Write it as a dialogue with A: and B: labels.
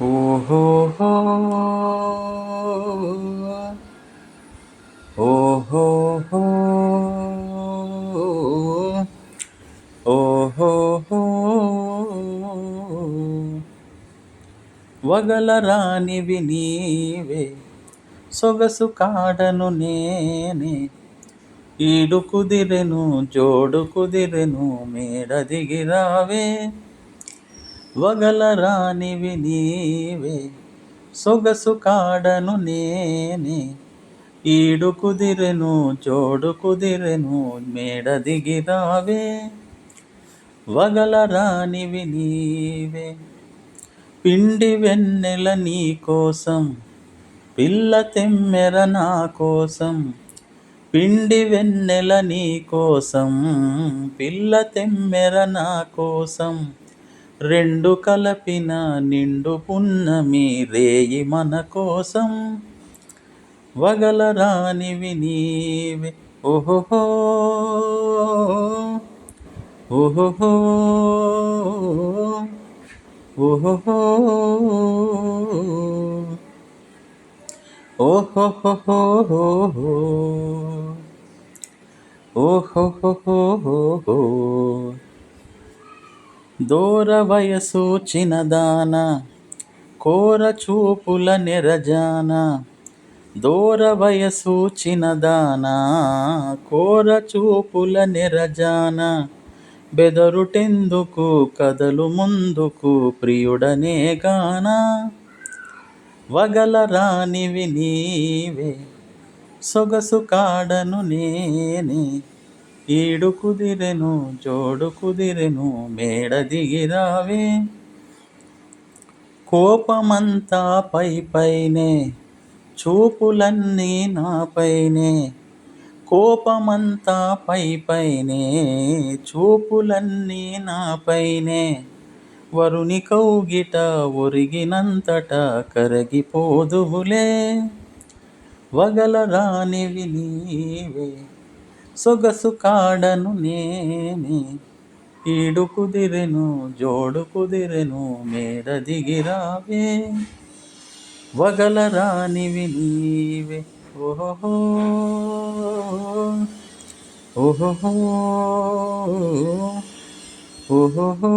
A: ఓహోహో ఓహోహో ఓహోహో వగలరానివి నీవే సొగసు కాడను నేనే ఈడు కుదిరెను జోడు కుదిరెను మేడ దిగిరావే వగలరానివి నీవే సొగసు కాడను నేనే ఈడు కుదిరెను జోడు కుదిరెను మేడ దిగిరావే వగలరానివి నీవే పిండి వెన్నెల నీ కోసం పిల్ల తెమ్మెర నా కోసం పిండి వెన్నెల నీ కోసం పిల్ల తెమ్మెర నా కోసం రెండు కలపిన నిండు పున్నమి రేయి మన కోసం వగలరానివి నీవే ఓహోహో ఓహోహో ఓహోహో ఓహోహోహోహో ఓహోహోహోహో దూర వయసు చిన్నదాన కోర చూపుల నెరజాన దూర వయసు చిన్నదాన కోర చూపుల నెరజాన బెదరుటెందుకు కదలు ముందుకు ప్రియుడనే గానా వగలరానివి నీవే సొగసు కాడను నేనే ఈడు కుదిరెను జోడు కుదిరెను మేడ దిగిరావే కోపమంతా పై పైనే చూపులన్నీ నాపైనే కోపమంతా పై పైనే చూపులన్నీ నాపైనే వరుని కౌగిట ఒరిగినంతట కరగిపోదువులే వగలరానివి నీవే సొగసు కాడను నేనే ఈడు కుదిరెను జోడు కుదిరెను మేడ దిగిరావే వగలరానివి నీవే ఓహో ఓహో ఓహో